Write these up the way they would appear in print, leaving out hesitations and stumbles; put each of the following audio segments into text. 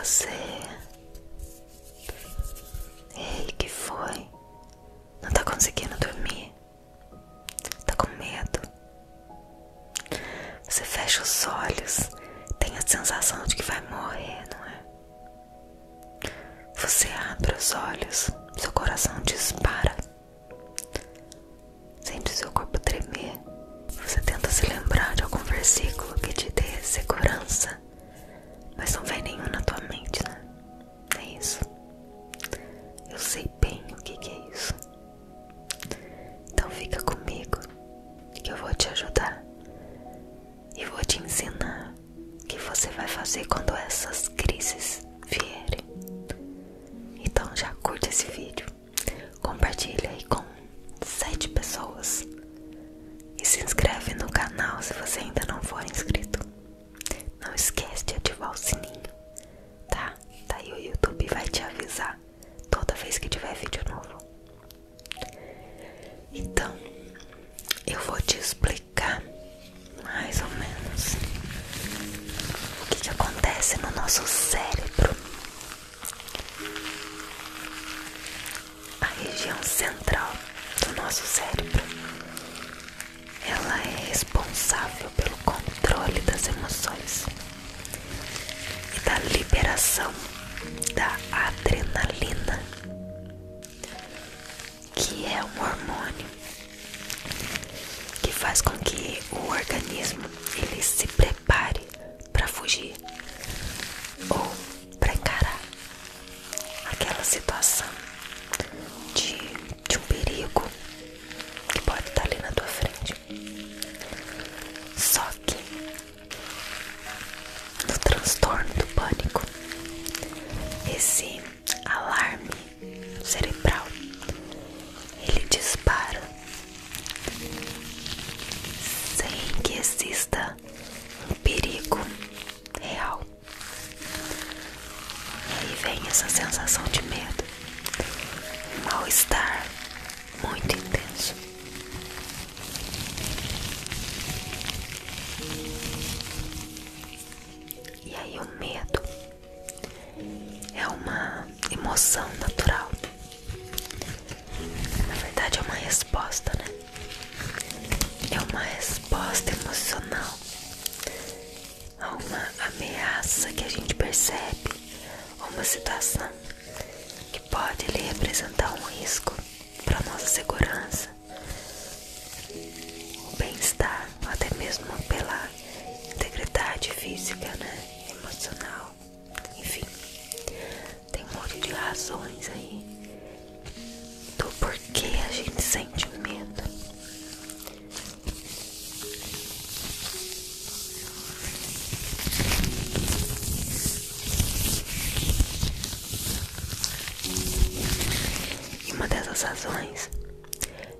você. Ei, que foi? Não tá conseguindo dormir? Tá com medo? Você fecha os olhos, tem a sensação de que vai morrer, não é? Você abre os olhos, seu coração dispara. Sente seu corpo tremer. Você tenta se lembrar de algum versículo que te dê segurança, mas não vem nenhum na tua mente, né? É isso. Eu sei bem o que é isso. Então fica comigo, que eu vou te ajudar. E vou te ensinar o que você vai fazer quando essas crises vierem. Então já curte esse vídeo, compartilha aí com 7 pessoas. E se inscreve no canal se você ainda não for inscrito. Não esquece de ativar o sininho, tá? Daí o YouTube vai te avisar toda vez que tiver vídeo novo. Então, eu vou te explicar mais ou menos o que acontece no nosso cérebro. A região central do nosso cérebro, ela é responsável pelo controle das emoções e da liberação da adrenalina, que é um hormônio que faz com que o organismo ele se prepare para fugir ou para encarar aquela situação de um perigo que pode estar ali na tua frente. Só que no transtorno do pânico, esse alarme cerebral ele dispara sem que exista um perigo real. E aí vem essa sensação de medo, um mal-estar muito intenso. E aí o medo é uma emoção natural. Na verdade é uma resposta, né? É uma resposta emocional a uma ameaça que a gente percebe, a uma situação que pode lhe representar um risco para nossa segurança, o bem-estar, até mesmo pela integridade física, né? Emocional, enfim, tem um monte de razões aí do porquê a gente sente medo. E uma dessas razões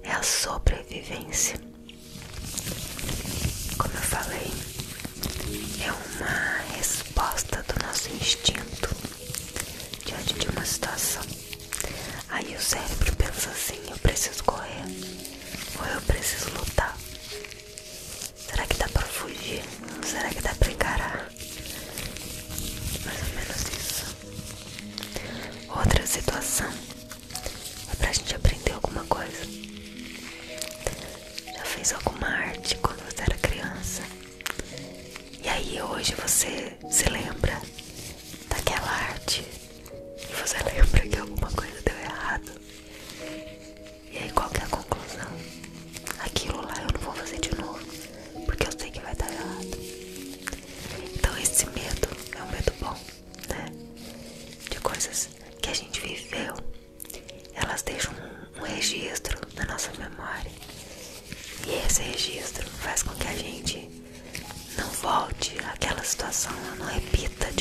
é a sobrevivência. Como eu falei, é uma resposta do nosso instinto diante de uma situação. Aí o cérebro pensa assim: eu preciso correr ou eu preciso lutar. Será que dá pra fugir? Será que dá pra encarar? Mais ou menos isso. Outra situação é pra gente aprender alguma coisa. Já fez alguma arte quando você era criança? E aí hoje você se lembra daquela arte e você lembra que alguma coisa deu errado. E aí qual que é a conclusão? Aquilo lá eu não vou fazer de novo, porque eu sei que vai dar errado. Então esse medo é um medo bom, né? De coisas que a gente viveu, elas deixam um registro na nossa memória. E esse registro faz com que a gente não volte àquela situação, não repita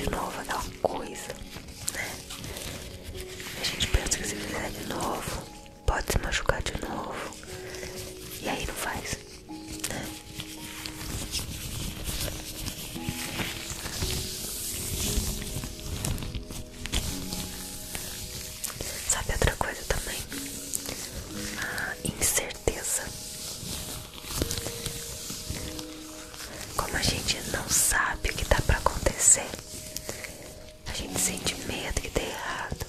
a gente sente medo que dê errado.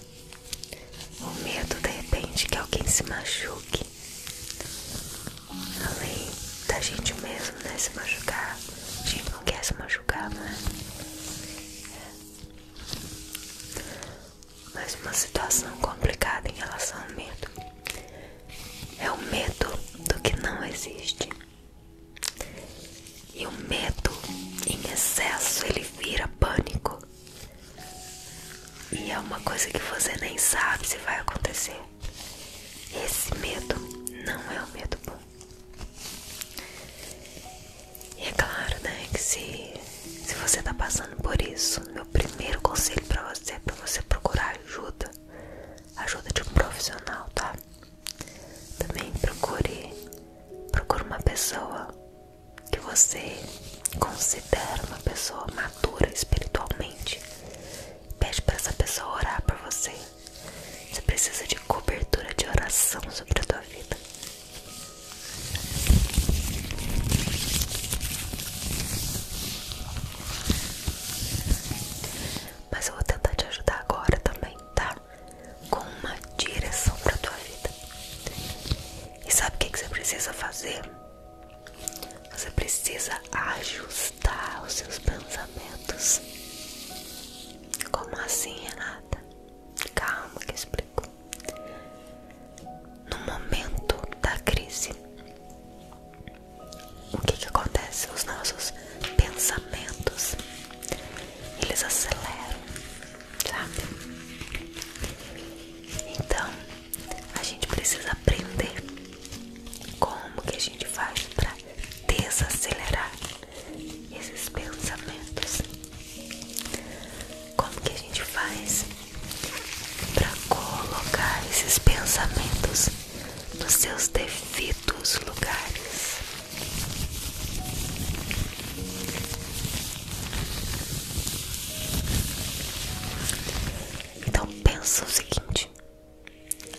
O medo, de repente, que alguém se machuque. Além da gente mesmo, né, se machucar. A gente não quer se machucar, não é? Mas uma situação complicada em relação ao medo é o medo do que não existe. E o medo em excesso, ele vira pânico. E é uma coisa que você nem sabe se vai acontecer. Esse medo não é um medo bom. E é claro, né, que se você tá passando por isso, meu primeiro conselho pra você é pra você procurar ajuda. Ajuda de um profissional, tá? Também procure uma pessoa que você considera uma pessoa madura espiritualmente. Pede pra essa pessoa orar por você. Você precisa de cobertura de oração sobre a tua vida. Mas eu vou tentar te ajudar agora também, tá? Com uma direção pra tua vida. E sabe o que você precisa fazer? Você precisa ajustar os seus pensamentos. Como assim, Renata? Calma que eu explico. No momento da crise, o que acontece? Os nossos pensamentos, eles aceleram, sabe? Então, a gente precisa aprender como que a gente faz para desacelerar esses pensamentos. Como que a gente faz para colocar esses pensamentos nos seus devidos lugares? Então pensa o seguinte: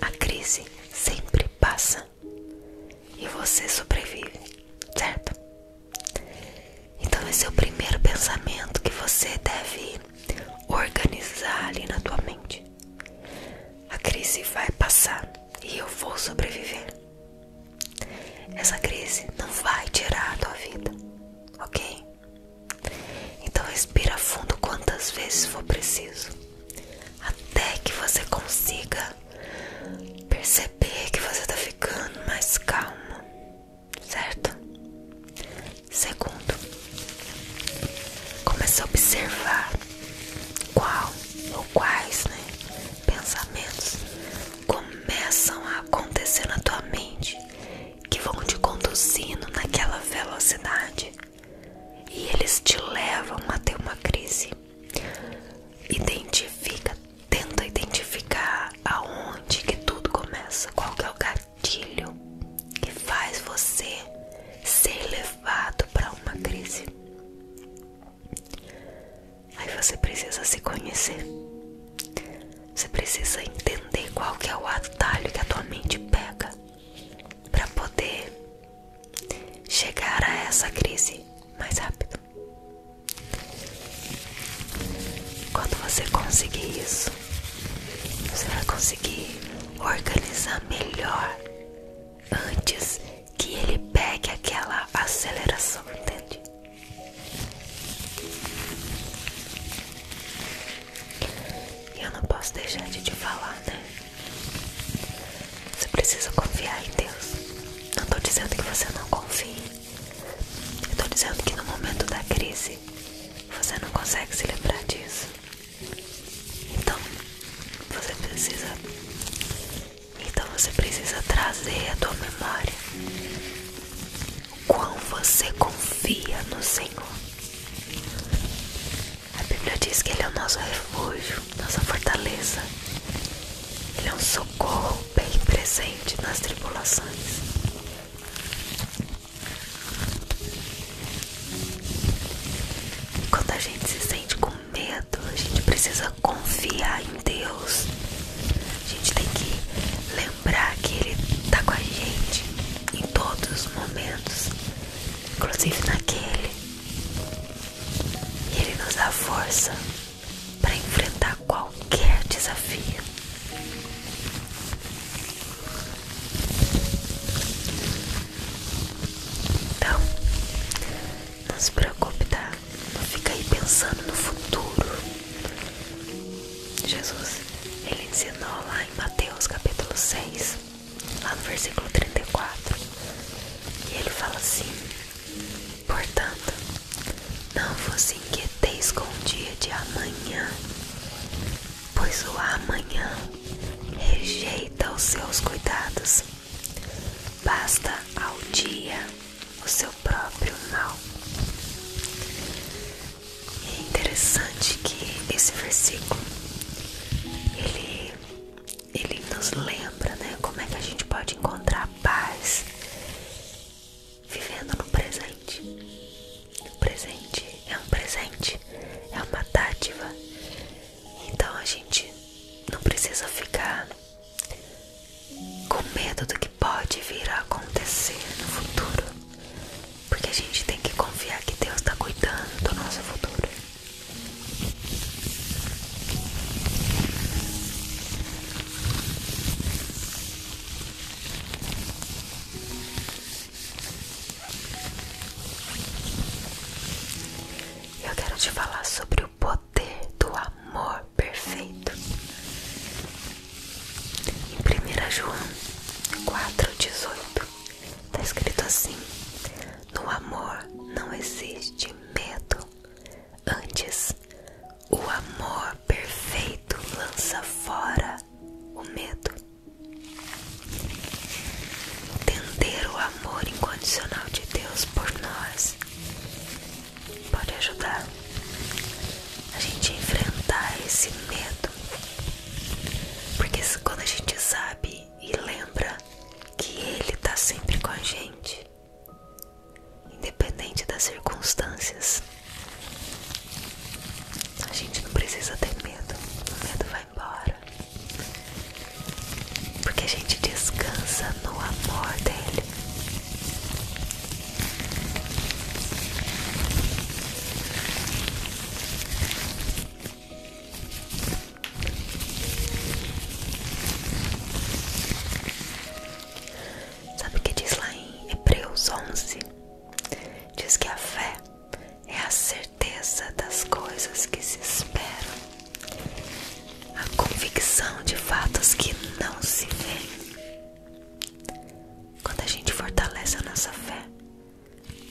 a crise sempre passa e você sobrevive, certo? Então esse é o primeiro pensamento que você deve organizar ali na tua mente. A crise vai passar e eu vou sobreviver. Essa crise não vai tirar a tua vida, ok? Então respira fundo quantas vezes for preciso, até que você consiga perceber que você tá ficando mais calmo, certo? Segundo, comece a observar qual ou quais, né, pensamentos começam a acontecer na tua mente que vão te conduzindo naquela velocidade e eles te levam a ter uma crise. Tenta identificar aonde que tudo começa, qual que é o gatilho que faz você ser levado para uma crise. Aí você precisa se conhecer. Você precisa entender qual que é o atalho que a tua mente pega para poder chegar a essa crise mais rápido. Quando você conseguir isso, você vai conseguir organizar melhor antes que ele pegue aquela aceleração, entende? E eu não posso deixar de te falar, né? Você precisa confiar em Deus. Não tô dizendo que você não confie. Eu tô dizendo que no momento da crise você não consegue se lembrar disso. Então você precisa trazer à tua memória o quão você confia no Senhor. A Bíblia diz que Ele é o nosso refúgio, nossa fortaleza. Ele é um socorro bem presente nas tribulações. Quando a gente se sente com medo, a gente precisa confiar em Deus. A gente tem que lembrar que Ele tá com a gente em todos os momentos, inclusive naquele. E Ele nos dá força para enfrentar Jesus, ele ensinou lá em Mateus capítulo 6, lá no versículo 34, e ele fala assim: portanto, não vos inquieteis com o dia de amanhã, pois o amanhã rejeita os seus cuidados, basta ao dia o seu próprio mal. E é interessante que esse versículo ele nos lembra, né, como é que a gente pode encontrar paz vivendo no presente. O presente é um presente, é uma dádiva. Então a gente não precisa ficar com medo do que pode vir a acontecer no futuro, porque a gente tem que confiar que Deus está cuidando do nosso futuro. Eu quero te falar sobre o poder do amor perfeito. Em 1 João 4,18 está escrito assim: no amor não existe medo, antes o amor perfeito lança fora o medo. Entender o amor incondicional de Deus por nós pode ajudar a gente a enfrentar esse medo, porque quando a gente sabe e lembra que Ele está sempre com a gente, independente das circunstâncias, a gente não precisa ter medo, o medo vai embora, porque a gente descansa no amor dele. Sabe o que diz lá em Hebreus 11? Diz que a fé é a certeza das coisas que se esperam, a convicção de fatos que não se veem. Quando a gente fortalece a nossa fé,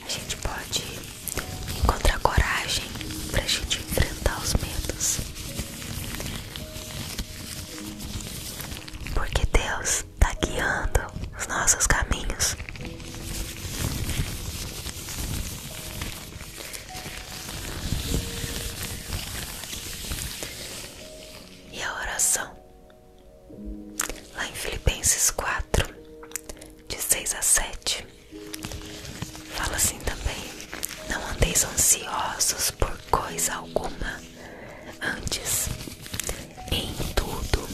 a gente pode encontrar coragem para a gente enfrentar os medos, porque Deus está guiando os nossos caminhos. E a oração, lá em Filipenses 4, de 6 a 7, fala assim também: não andeis ansiosos por coisa alguma, antes, em tudo,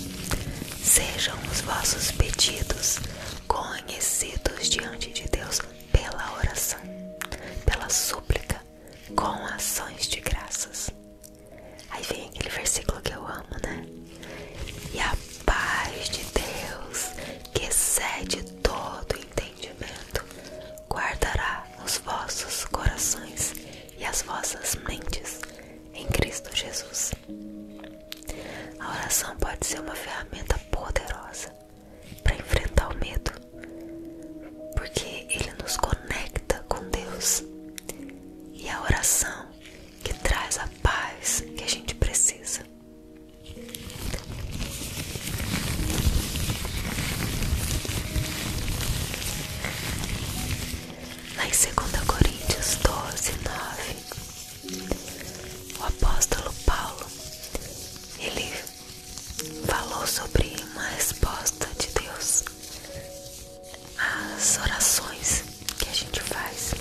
sejam os vossos pedidos conhecidos diante de Deus pela oração, pela súplica, com ações de graças. Aí vem aquele versículo que eu amo, né? E a paz de Deus, que excede todo entendimento, guardará os vossos corações e as vossas mentes em Cristo Jesus. A oração pode ser uma ferramenta poderosa para enfrentar o medo, porque ele nos conecta com Deus, e a oração que traz a paz que a gente precisa. Lá em 2 Coríntios 12, 9, o apóstolo Paulo, ele falou sobre uma resposta de Deus às orações que a gente faz.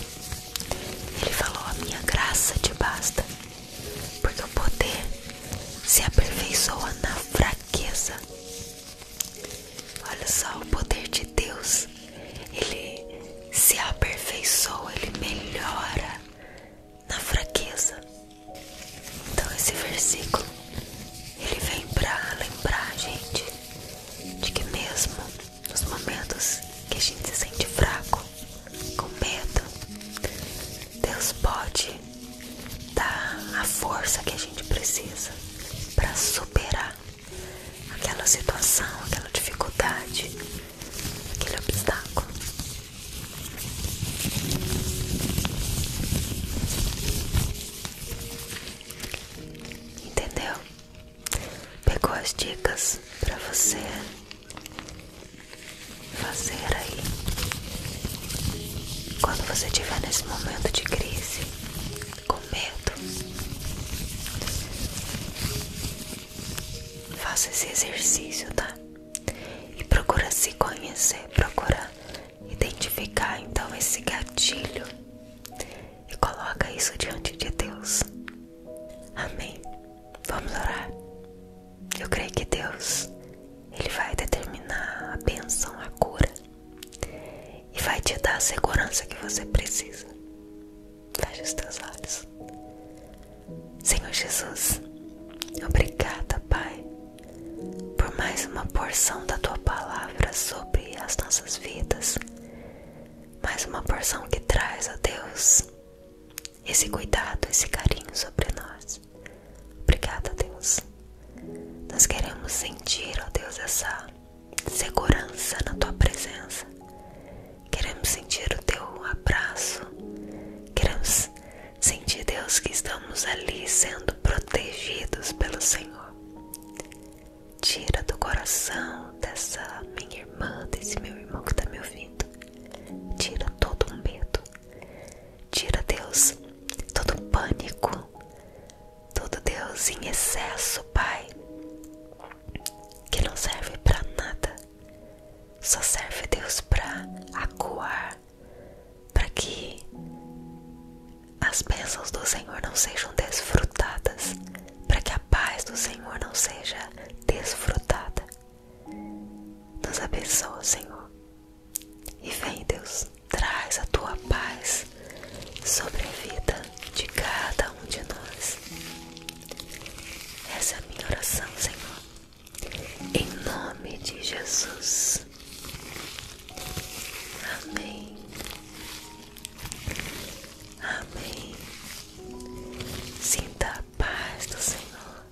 Ele falou: a minha graça te basta, porque o poder se aperfeiçoa na fraqueza. Olha só, o poder de Deus, ele se aperfeiçoa, ele melhora na fraqueza. Então esse versículo, ele vem para lembrar a gente de que mesmo nos momentos que a gente se sente fraco, com medo, Deus pode dar a força que a gente precisa para superar algumas dicas para você fazer aí quando você estiver nesse momento de crise, com medo. Faça esse exercício, tá? E procura se conhecer, procura identificar então esse gatilho e coloca isso diante de Deus. Amém? Vamos orar? Eu creio que Deus, Ele vai determinar a bênção, a cura e vai te dar a segurança que você precisa. Feche os teus olhos. Senhor Jesus, obrigada, Pai, por mais uma porção da Tua Palavra sobre as nossas vidas. Mais uma porção que traz, ó Deus, esse cuidado, esse carinho sobre nós. Obrigada, Deus. Nós queremos sentir, ó Deus, essa segurança na Tua presença. Queremos sentir o Teu abraço. Queremos sentir, Deus, que estamos ali sendo protegidos pelo Senhor. Tira do coração dessa minha irmã, desse meu irmão que está me ouvindo. Tira todo o medo. Tira, Deus, todo o pânico. Todo, Deus, em excesso, Pai, que não serve para nada. Só serve, Deus, para acuar, para que as bênçãos do Senhor não sejam desfrutadas, para que a paz do Senhor não seja desfrutada. Nos abençoa, Senhor, e vem, Deus, traz a Tua paz sobre a vida de cada um de nós. Essa é a minha oração, Senhor, em nome de Jesus. Amém. Amém. Sinta a paz do Senhor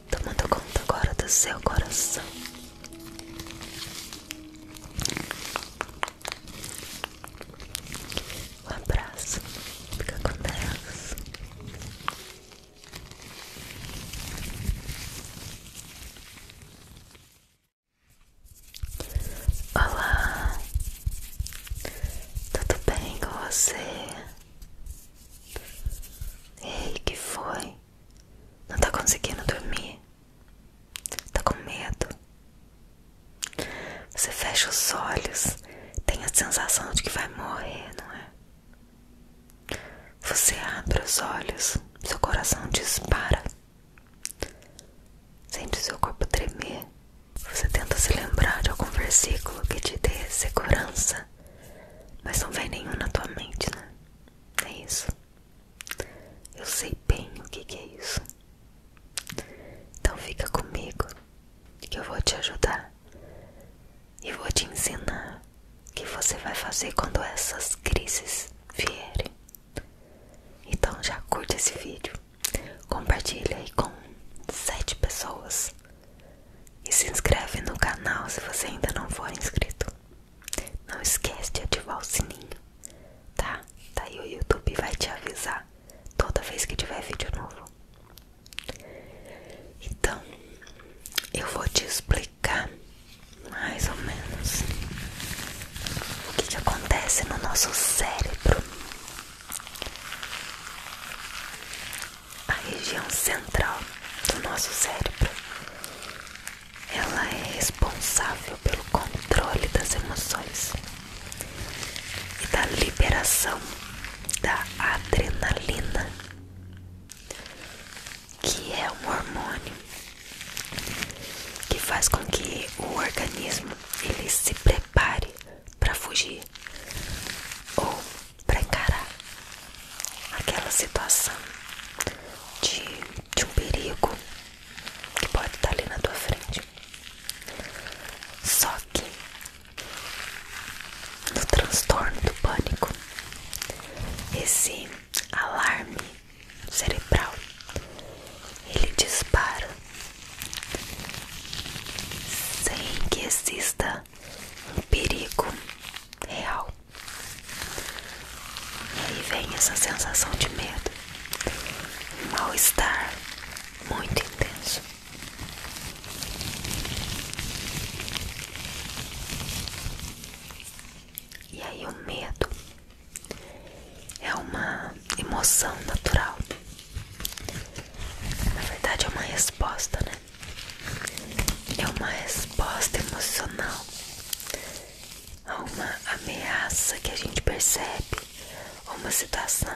tomando conta agora do seu coração. Um abraço. Fica com Deus. Olá, tudo bem com você? Ei, que foi? Não tá conseguindo dormir? Tá com medo? Você fecha os olhos, tem a sensação de que vai morrer, não é? Você abre os olhos, seu coração dispara. Sente o seu corpo tremer. Você tenta se lembrar de algum versículo que te dê segurança, mas não vem nenhum na tua mente, né? É isso. Eu sei bem o que é isso. Então fica comigo, que eu vou te ajudar e vou te ensinar o que você vai fazer quando essas crises vierem. Então já curte esse vídeo, compartilha aí com 7 pessoas e se inscreve no canal se você ainda não for inscrito. Não esquece de ativar o sininho, tá? Daí o YouTube vai te avisar toda vez que tiver vídeo novo. Então, eu vou te explicar mais ou menos o que acontece no nosso cérebro. A região central do nosso cérebro, ela é responsável pelo controle das emoções e da liberação da adrenalina, que é um hormônio que faz com que o organismo ele se prepare para fugir ou para encarar aquela situação de um perigo que pode estar ali na tua frente. Só que no transtorno do pânico, esse alarme cerebral ele dispara sem que exista resposta, né? É uma resposta emocional a uma ameaça que a gente percebe, ou uma situação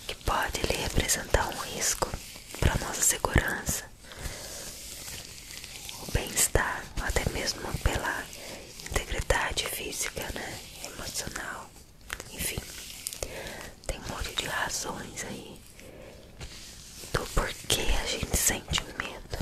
que pode lhe representar um risco para nossa segurança, o bem-estar, ou até mesmo pela integridade física, né? Emocional, enfim, tem um monte de razões aí do porquê a gente sente medo.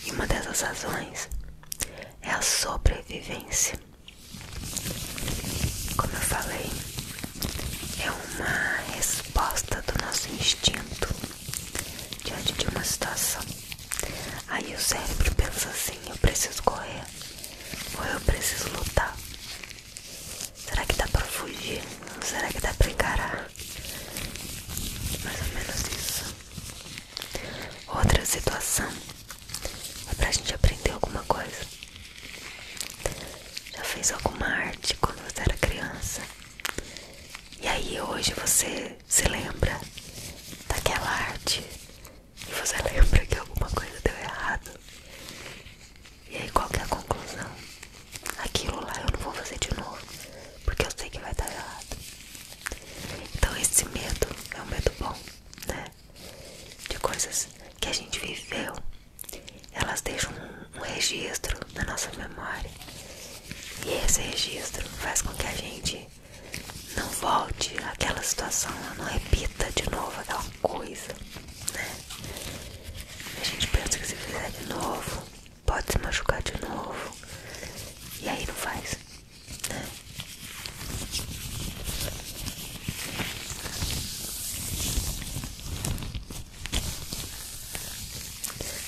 E uma dessas razões é a sobrevivência. Como eu falei, é uma resposta do nosso instinto diante de uma situação. Aí o cérebro pensa assim: eu preciso correr, ou eu preciso lutar. Será que dá pra fugir? Ou será que dá pra encarar? Mais ou menos isso. Outra situação é pra gente aprender alguma coisa. Já fez alguma arte quando você era criança? E aí hoje você se lembra daquela arte e você lembra que alguma coisa deu errado. E aí qual que é a conclusão? Aquilo lá eu não vou fazer de novo, porque eu sei que vai dar errado. Então esse medo é um medo bom, né? De coisas que a gente viveu, elas deixam um registro na nossa memória. E esse registro faz com que a gente não volte àquela situação, não repita de novo aquela coisa, né? A gente pensa que se fizer de novo, pode se machucar de novo. E aí não faz, né?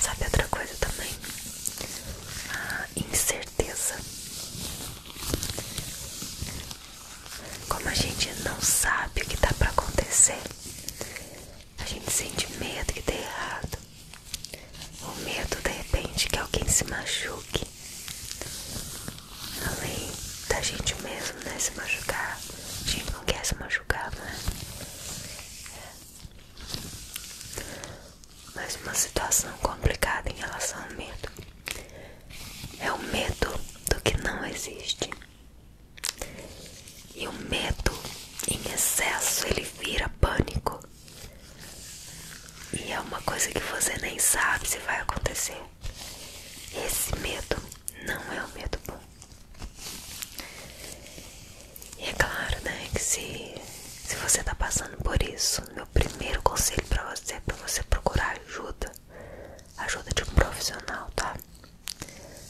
Sabe outra coisa também? A incerteza. Como a gente não sabe o que tá pra acontecer, a gente sente medo que dê errado. O medo, de repente, que alguém se machuque. Além da gente mesmo, né, se machucar. A gente não quer se machucar, né? Mas uma situação complicada em relação ao medo é o medo do que não existe. E o medo em excesso, ele vira pânico. E é uma coisa que você nem sabe se vai acontecer. Esse medo não é um medo bom. E é claro, né, que se você tá passando por isso, meu primeiro conselho pra você é pra você procurar ajuda. Ajuda de um profissional, tá?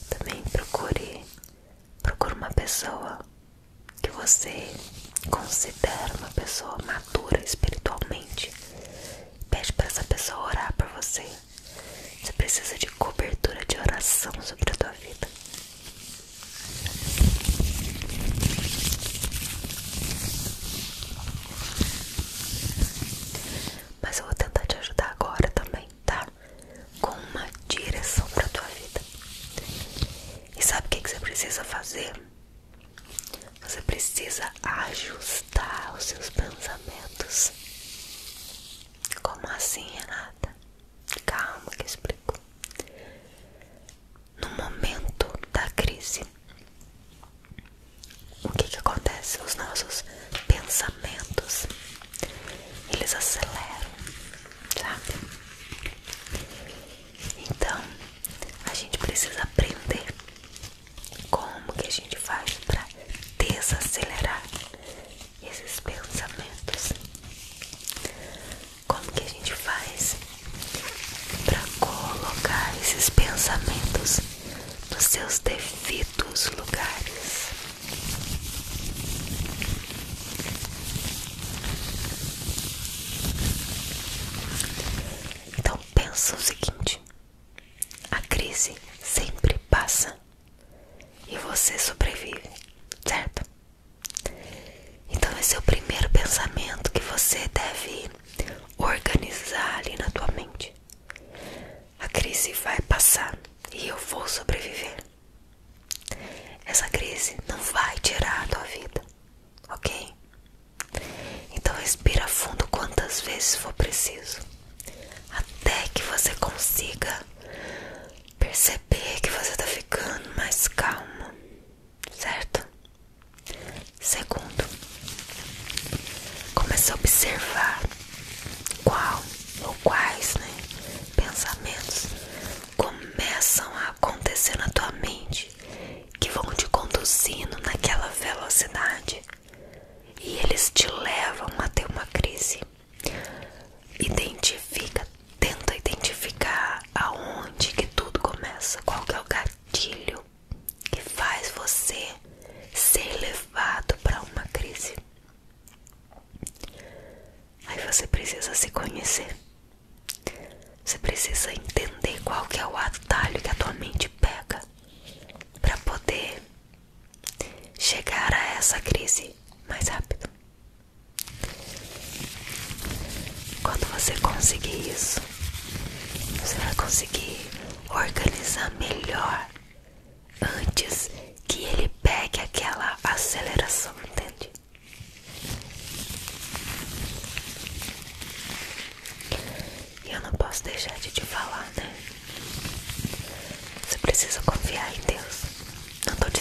Também procure uma pessoa que você considera uma pessoa madura espiritualmente. Pede pra essa pessoa orar por você. Você precisa de cobertura de oração sobre a tua vida. Mas eu vou tentar te ajudar agora também, tá? Com uma direção pra tua vida. E sabe o que você precisa fazer? Você precisa ajustar os seus pensamentos. Como assim, Renata? Calma que eu explico. No momento da crise, o que acontece? Os nossos pensamentos, eles aceleram, sabe? Então, a gente precisa aprender como que a gente faz para desacelerar esses pensamentos. Como que a gente faz para colocar esses pensamentos nos seus devidos lugares? Então pensa o seguinte: a crise sempre passa e você sobrevive, certo? Então esse é o primeiro pensamento que você deve organizar ali na tua mente. A crise vai passar e eu vou sobreviver.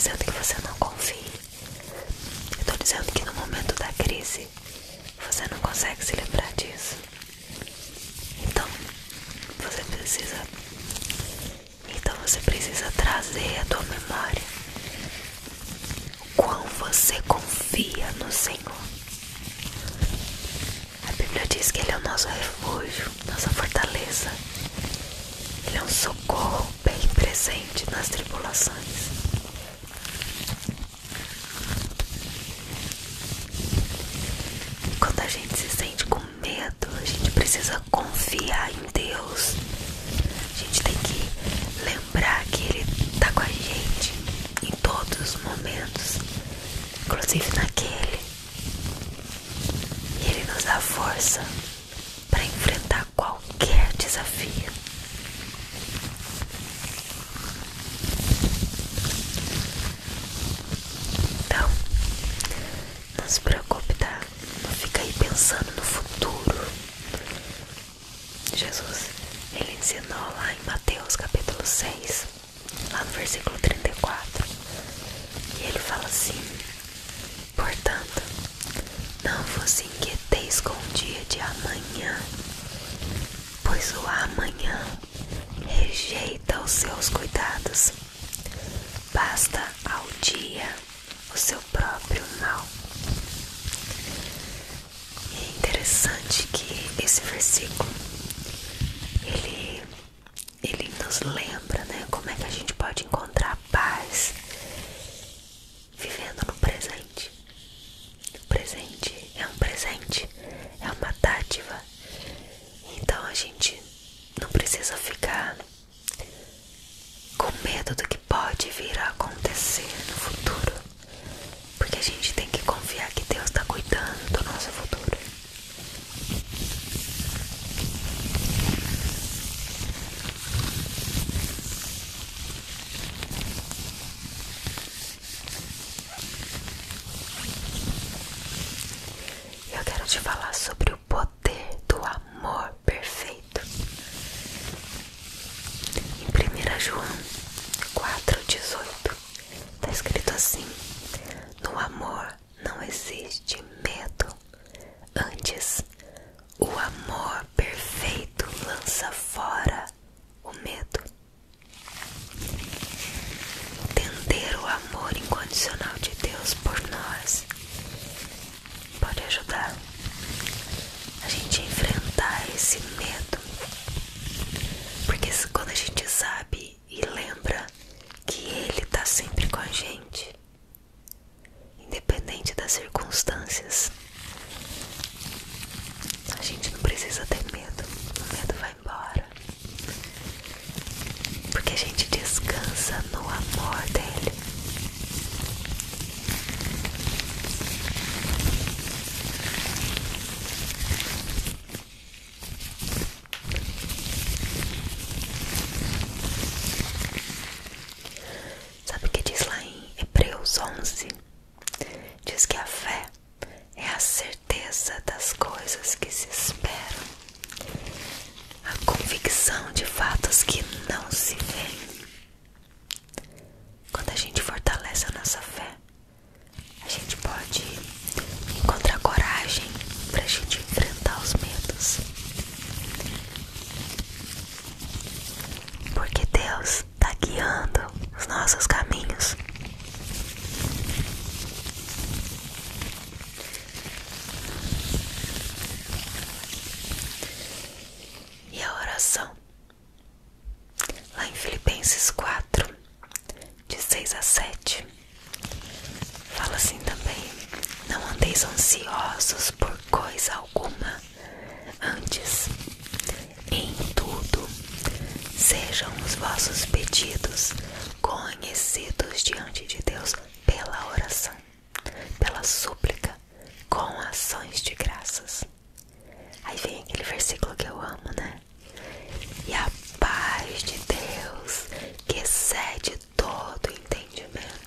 dizendo que você não confie. Eu tô dizendo que no momento da crise você não consegue se lembrar disso. Então você precisa trazer à tua memória o quão você confia no Senhor. A Bíblia diz que Ele é o nosso refúgio, nossa fortaleza. Ele é um socorro bem presente nas tribulações. Quando a gente se sente com medo, a gente precisa confiar em Deus. A gente tem que lembrar que Ele está com a gente em todos os momentos, inclusive naquele. E Ele nos dá força para enfrentar qualquer desafio. Então, não se preocupe, tá? Não fica aí pensando no futuro. Jesus, Ele ensinou lá em Mateus capítulo 6, lá no versículo 34. E Ele fala assim: portanto, não vos inquieteis com o dia de amanhã, pois o amanhã rejeita os seus cuidados. Basta ao dia o seu próprio mal. E é interessante que esse versículo ele nos lembra, né, como é que a gente pode encontrar paz vivendo no presente. O presente é um presente, é uma dádiva. Então a gente não precisa ficar com medo do que pode vir a acontecer no futuro, porque a gente tem que confiar que Deus está cuidando do nosso futuro. Eu quero te falar sobre o poder do amor perfeito. Em 1 João 4,18 está escrito assim: no amor não existe medo, antes o amor perfeito lança fora o medo. Entender o amor incondicional de Deus por nós pode ajudar a gente a enfrentar esse medo, porque quando a gente sabe e lembra que Ele está sempre com a gente, independente das circunstâncias, a gente não precisa ter medo. O medo vai embora, porque a gente descansa no amor dele. Sabe o que diz lá em Hebreus 11? Diz que a fé é a certeza das coisas que se esperam, a convicção de fatos que não se veem. Quando a gente fortalece a nossa fé, a gente pode encontrar coragem para a gente enfrentar os medos, porque Deus está guiando os nossos caminhos. E a oração, lá em Filipenses 4, de 6 a 7, fala assim também: não andeis ansiosos por coisa alguma, antes, em tudo, sejam os vossos pedidos conhecidos diante de Deus pela oração, pela súplica, com ações de graças. Aí vem aquele versículo que eu amo, né? E a paz de Deus, que excede todo entendimento,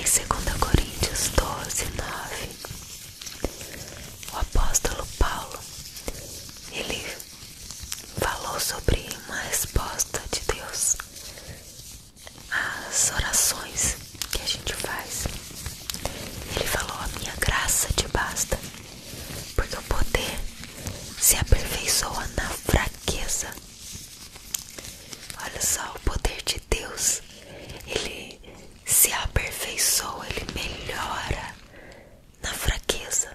2 Coríntios 12:9, o apóstolo Paulo, ele falou sobre uma resposta de Deus às orações que a gente faz. Ele falou: a minha graça te basta, porque o poder se aperfeiçoa na fraqueza. Olha só, o poder de Deus, ele se aperfeiçoa, ele melhora na fraqueza.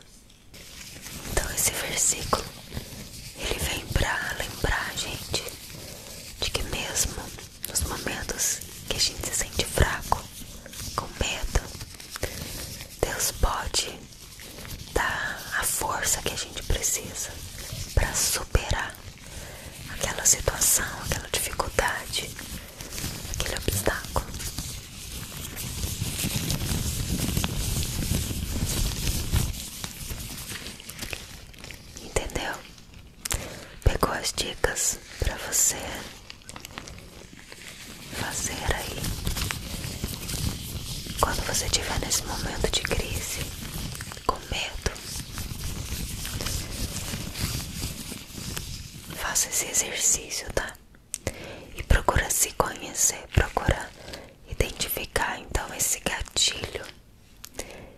Então esse versículo, ele vem para lembrar a gente de que mesmo nos momentos que a gente se sente fraco, com medo, Deus pode dar a força que a gente precisa para superar aquela situação, aquela dificuldade, aquele obstáculo. Entendeu? Pegou as dicas para você fazer aí quando você estiver nesse momento de crise, com medo? Faça esse exercício, tá? E procura se conhecer, procura identificar então esse gatilho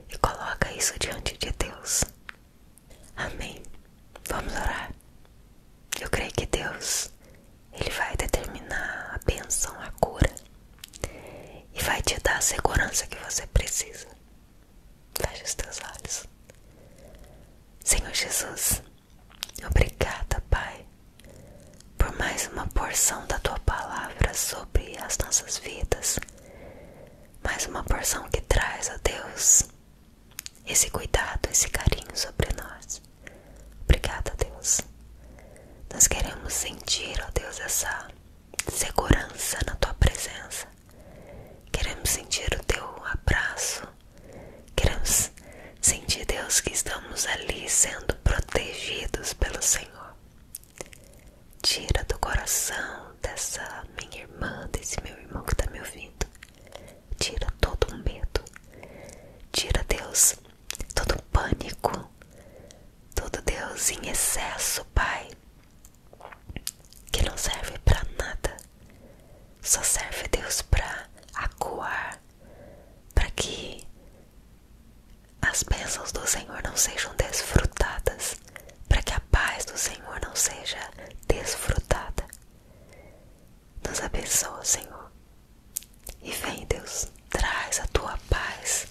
e coloca isso diante de Deus. Amém? Vamos orar? Eu creio que Deus, ele vai determinar a bênção, a cura, e vai te dar a segurança que você precisa. Feche os teus olhos. Senhor Jesus, obrigada, Pai, por mais uma porção da Tua palavra sobre as nossas vidas. Mais uma porção que traz, ó Deus, esse cuidado, esse carinho sobre nós. Obrigada, Deus. Nós queremos sentir, ó Deus, essa segurança na Tua presença. Queremos sentir o Teu abraço. Queremos sentir, Deus, que estamos ali sendo protegidos pelo Senhor. Tira do coração dessa minha irmã, desse meu irmão que está me ouvindo. Tira todo o medo. Tira, Deus, todo o pânico. Todo, Deus, em excesso, Pai, que não serve para nada. Só serve, Deus, para acuar, para que as bênçãos do Senhor não sejam desfrutadas, para que a paz do Senhor não seja desfrutada. Nos abençoa, Senhor, e vem, Deus, traz a Tua paz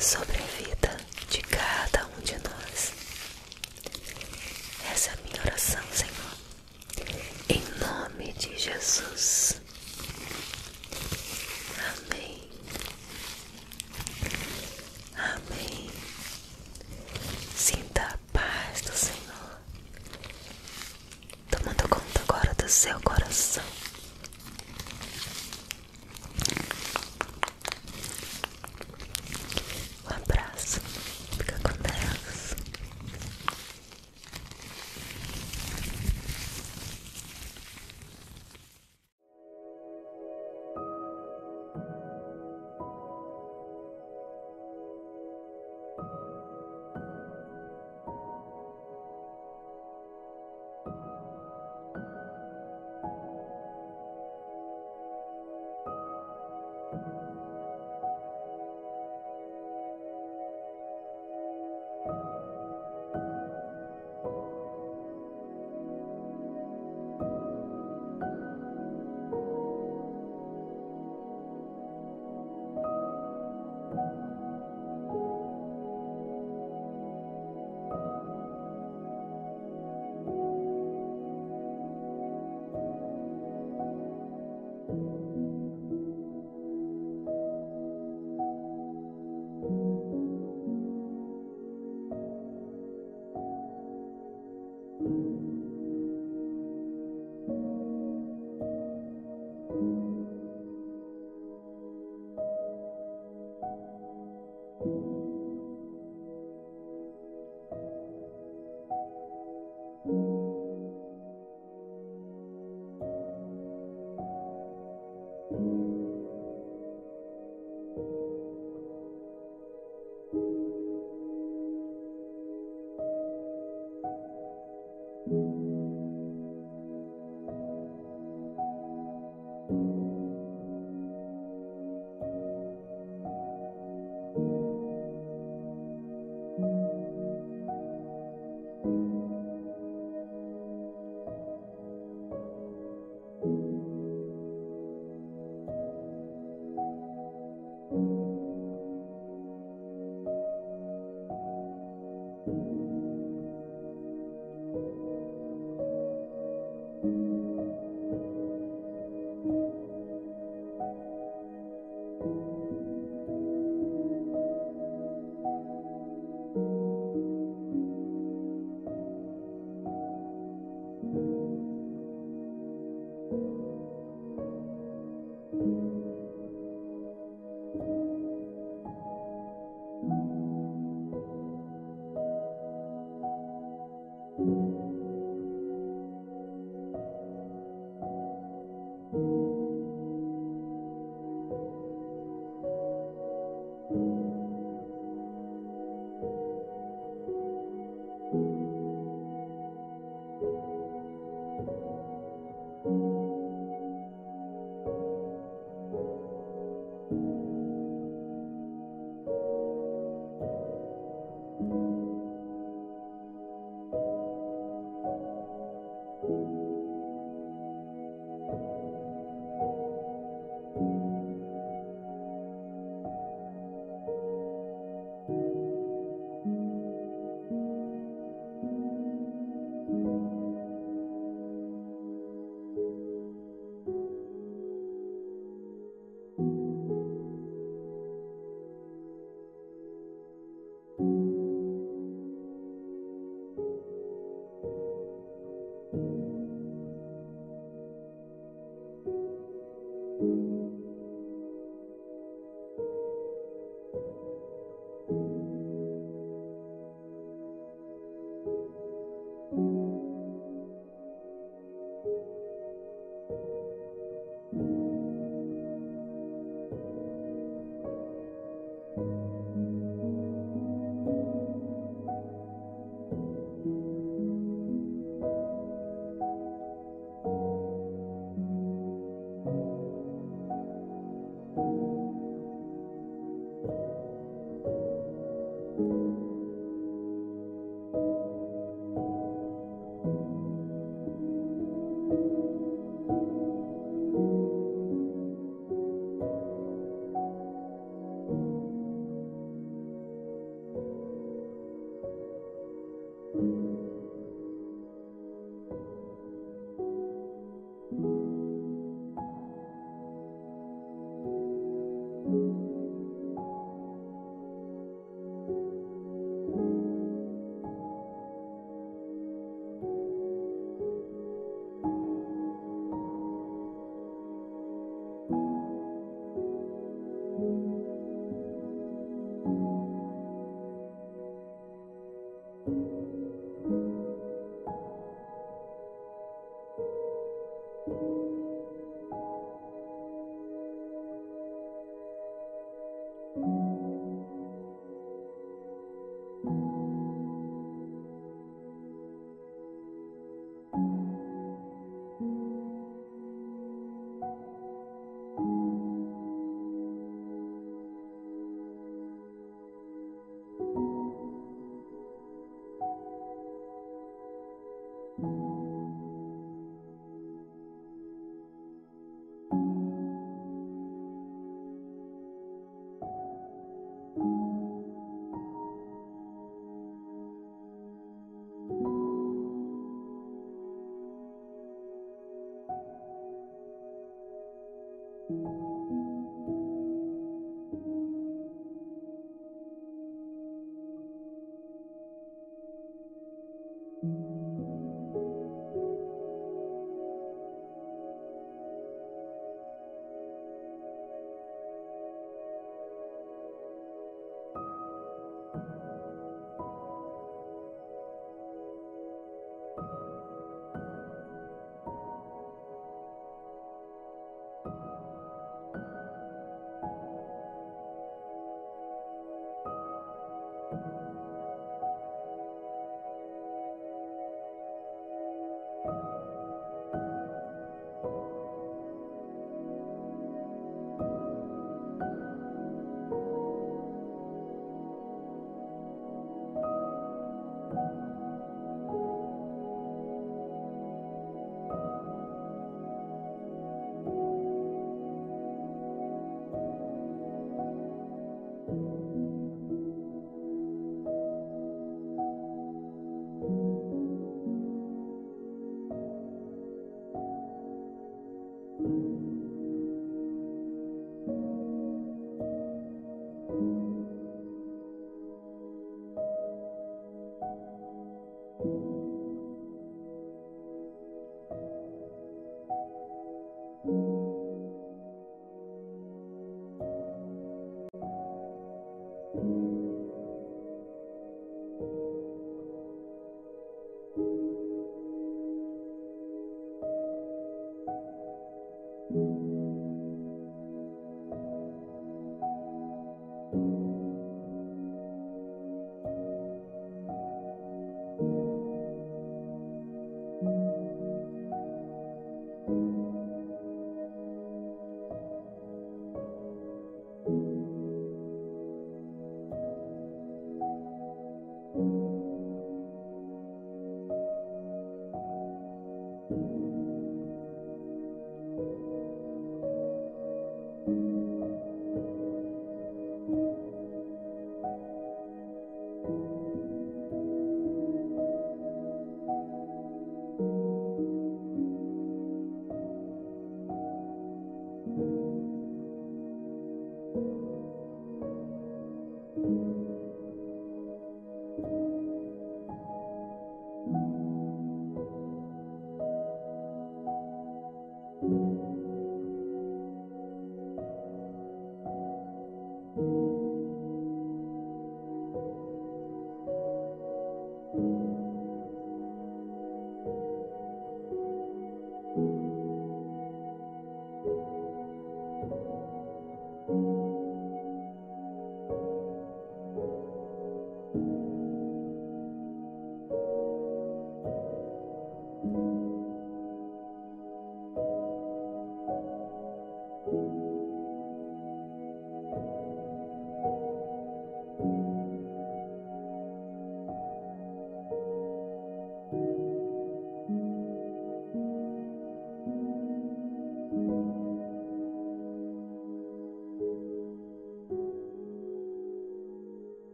sobre a vida de cada um de nós. Essa é a minha oração, Senhor, em nome de Jesus. Amém. Amém. Sinta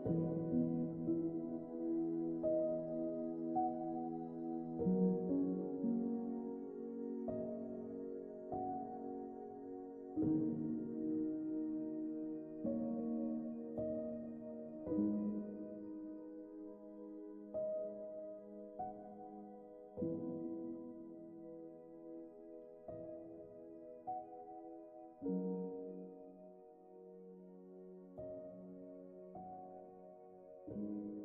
Thank you.